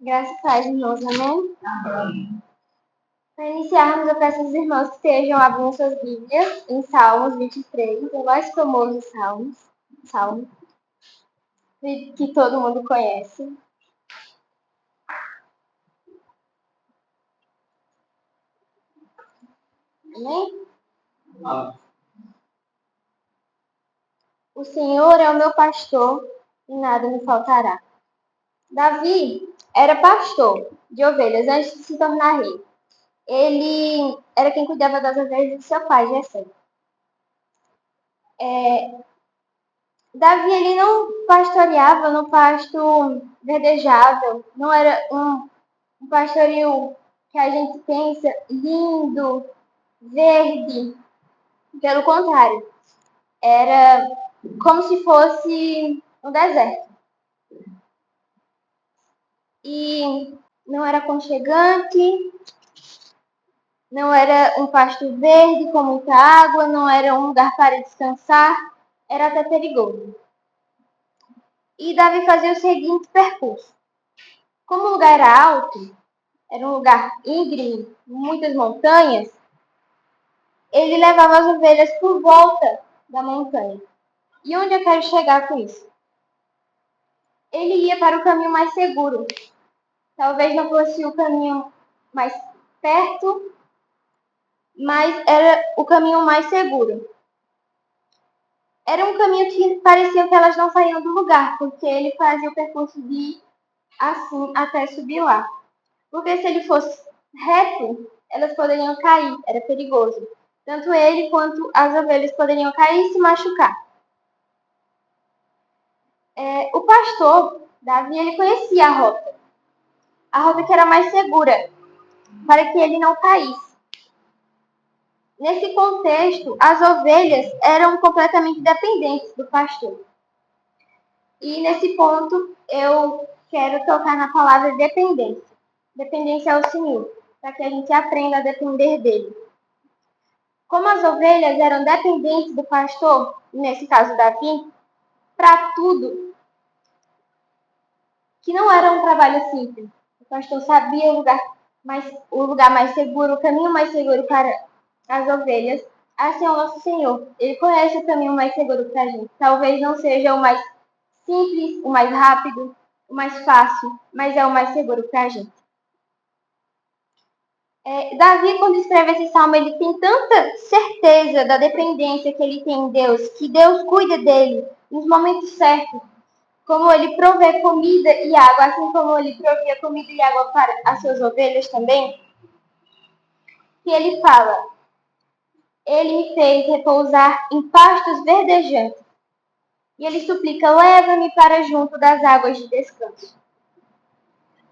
Graças a Deus, irmãos, amém? Para iniciarmos, eu peço aos irmãos que estejam abrindo suas Bíblias em Salmos 23, o mais famoso Salmo, que todo mundo conhece. Amém? O Senhor é o meu pastor e nada me faltará. Davi era pastor de ovelhas antes de se tornar rei. Ele era quem cuidava das ovelhas de seu pai, Jessé. Davi, ele não pastoreava no pasto verdejável, não era um pastoreio que a gente pensa lindo, verde. Pelo contrário, era como se fosse um deserto. E não era aconchegante, não era um pasto verde com muita água, não era um lugar para descansar, era até perigoso. E Davi fazia o seguinte percurso. Como o lugar era alto, era um lugar íngreme, muitas montanhas, ele levava as ovelhas por volta da montanha. E onde eu quero chegar com isso? Ele ia para o caminho mais seguro. Talvez não fosse o caminho mais perto, mas era o caminho mais seguro. Era um caminho que parecia que elas não saíam do lugar, porque ele fazia o percurso de ir assim até subir lá. Porque se ele fosse reto, elas poderiam cair, era perigoso. Tanto ele quanto as ovelhas poderiam cair e se machucar. O pastor, Davi, ele conhecia a rota que era mais segura, para que ele não caísse. Nesse contexto, as ovelhas eram completamente dependentes do pastor. E nesse ponto, eu quero tocar na palavra dependência. Dependência ao Senhor, para que a gente aprenda a depender dele. Como as ovelhas eram dependentes do pastor, nesse caso Davi, para tudo, que não era um trabalho simples. O pastor sabia o lugar mais seguro, o caminho mais seguro para as ovelhas. Assim é o nosso Senhor. Ele conhece o caminho mais seguro para a gente. Talvez não seja o mais simples, o mais rápido, o mais fácil, mas é o mais seguro para a gente. Davi, quando escreve esse salmo, ele tem tanta certeza da dependência que ele tem em Deus, que Deus cuida dele nos momentos certos, como ele provê comida e água, assim como ele provia comida e água para as suas ovelhas também, que ele fala, ele me fez repousar em pastos verdejantes, e ele suplica, leva-me para junto das águas de descanso.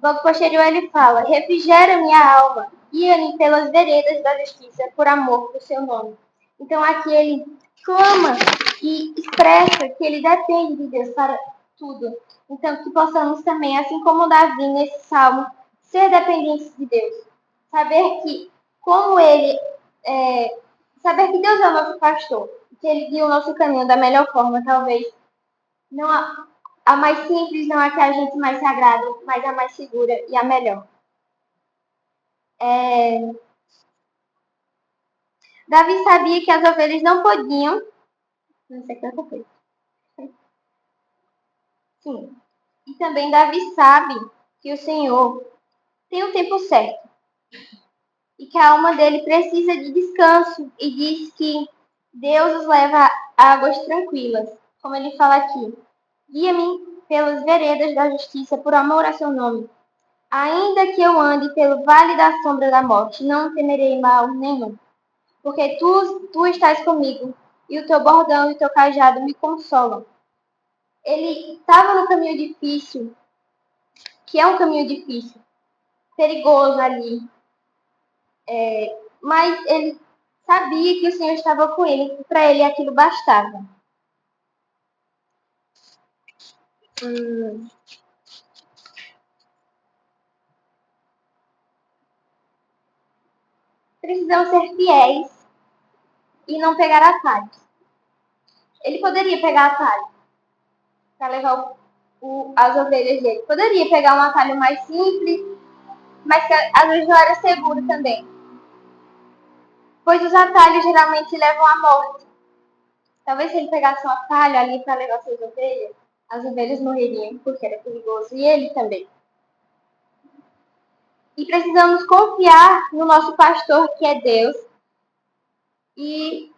Logo posterior ele fala, refrigera minha alma, guia-me pelas veredas da justiça, por amor do seu nome. Então aqui ele clama e expressa que ele depende de Deus para tudo. Então que possamos também, assim como Davi nesse salmo, ser dependentes de Deus. Saber que saber que Deus é o nosso pastor, que ele guia o nosso caminho da melhor forma, talvez não a mais simples, não a que a gente mais se agrada, mas a mais segura e a melhor. Davi sabia que as ovelhas não podiam. Não sei quanta coisa. Sim. E também Davi sabe que o Senhor tem o tempo certo. E que a alma dele precisa de descanso. E diz que Deus os leva a águas tranquilas. Como ele fala aqui. Guia-me pelas veredas da justiça por amor a seu nome. Ainda que eu ande pelo vale da sombra da morte, não temerei mal nenhum. Porque tu estás comigo, e o teu bordão e o teu cajado me consolam. Ele estava no caminho difícil, que é um caminho difícil, perigoso ali, mas ele sabia que o Senhor estava com ele, e para ele aquilo bastava. Precisamos ser fiéis e não pegar atalhos. Ele poderia pegar atalhos para levar as ovelhas dele. Poderia pegar um atalho mais simples, mas que às vezes não era seguro também. Pois os atalhos geralmente levam à morte. Talvez se ele pegasse um atalho ali para levar suas ovelhas, as ovelhas morreriam, porque era perigoso, e ele também. E precisamos confiar no nosso pastor, que é Deus, e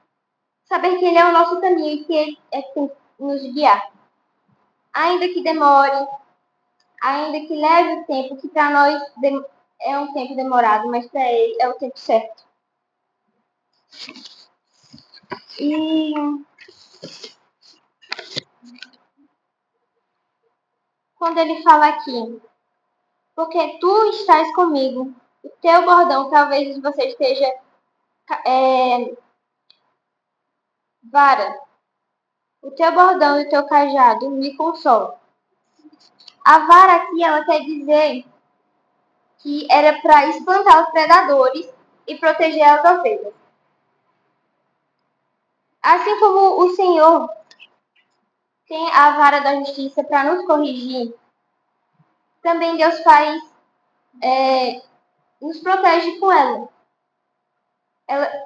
saber que ele é o nosso caminho e que ele é quem nos guiar. Ainda que demore, ainda que leve o tempo, que para nós é um tempo demorado, mas para ele é o tempo certo. E quando ele fala aqui, porque tu estás comigo, o teu bordão, talvez você esteja vara, o teu bordão e o teu cajado me consolam. A vara aqui, ela quer dizer que era para espantar os predadores e proteger as ovelhas. Assim como o Senhor tem a vara da justiça para nos corrigir, também Deus nos protege com ela.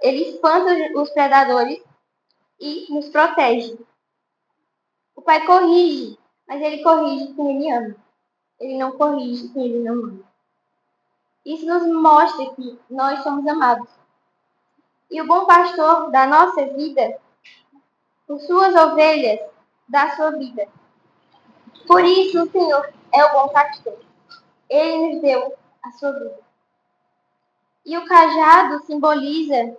Ele espanta os predadores e nos protege. O Pai corrige, mas ele corrige quem ele ama. Ele não corrige quem ele não ama. Isso nos mostra que nós somos amados. E o bom pastor da nossa vida, por suas ovelhas, dá sua vida. Por isso o Senhor é o bom pastor. Ele nos deu a sua vida. E o cajado simboliza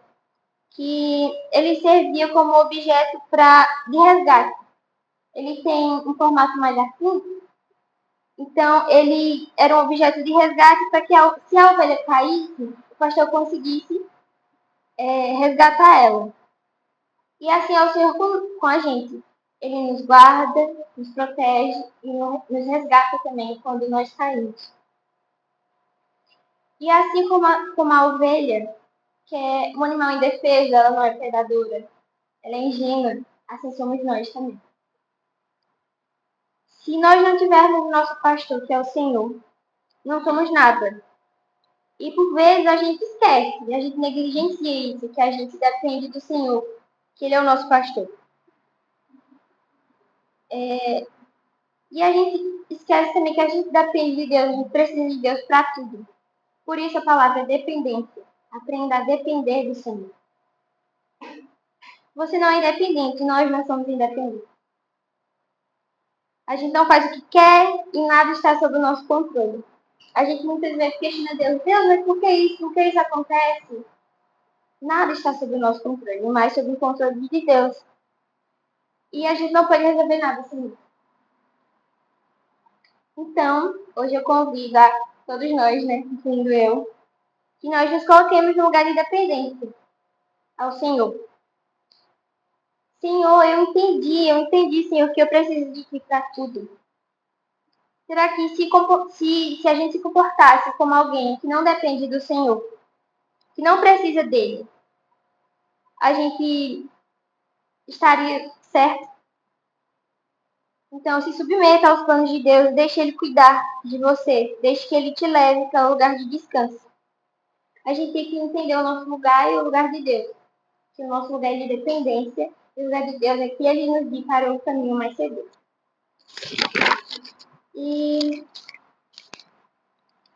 que ele servia como objeto de resgate. Ele tem um formato mais assim, então ele era um objeto de resgate para que se a ovelha caísse, o pastor conseguisse resgatar ela. E assim é o Senhor com a gente. Ele nos guarda, nos protege e nos resgata também quando nós caímos. E assim como a ovelha, que é um animal indefeso, ela não é predadora, ela é ingênua, assim somos nós também. Se nós não tivermos o nosso pastor, que é o Senhor, não somos nada. E por vezes a gente esquece, a gente negligencia isso, que a gente depende do Senhor, que Ele é o nosso pastor. E a gente esquece também que a gente depende de Deus, a gente precisa de Deus para tudo. Por isso a palavra é dependência. Aprenda a depender do Senhor. Você não é independente, nós não somos independentes. A gente não faz o que quer e nada está sob o nosso controle. A gente muitas vezes questiona Deus, mas por que isso? Por que isso acontece? Nada está sob o nosso controle, mas sob o controle de Deus. E a gente não pode resolver nada sem isso. Então, hoje eu convido a todos nós, né, incluindo eu, que nós nos coloquemos no lugar de dependência ao Senhor. Senhor, eu entendi, Senhor, que eu preciso de Ti para tudo. Será que se a gente se comportasse como alguém que não depende do Senhor, que não precisa dele, a gente estaria certo? Então, se submeta aos planos de Deus, deixe Ele cuidar de você, deixe que Ele te leve para o lugar de descanso. A gente tem que entender o nosso lugar e o lugar de Deus. Que o nosso lugar é de dependência e o lugar de Deus é que Ele nos guia para o caminho mais seguro. E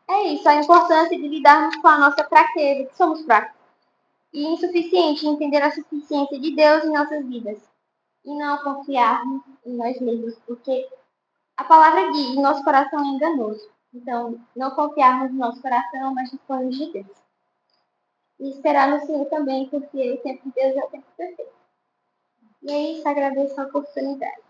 é isso, a importância de lidarmos com a nossa fraqueza, que somos fracos. E insuficiente, entender a suficiência de Deus em nossas vidas. E não confiarmos em nós mesmos, porque a palavra diz, nosso coração é enganoso. Então, não confiarmos no nosso coração, mas nos planos de Deus. E esperar no Senhor também, porque o tempo de Deus é o tempo perfeito. E é isso, agradeço a oportunidade.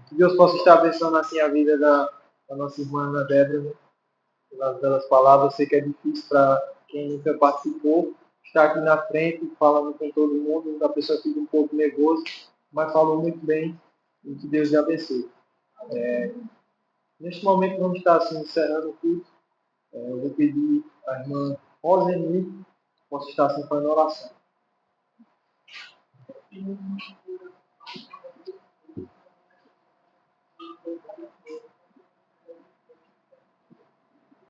Que Deus possa estar abençoando assim a vida da nossa irmã Ana Débora, né? Pelas palavras. Eu sei que é difícil para quem nunca participou estar aqui na frente falando com todo mundo, a pessoa fica um pouco nervosa, mas falou muito bem e que Deus lhe abençoe. Neste momento vamos estar assim, encerrando o culto. Eu vou pedir à irmã Roseni, posso estar assim fazendo oração.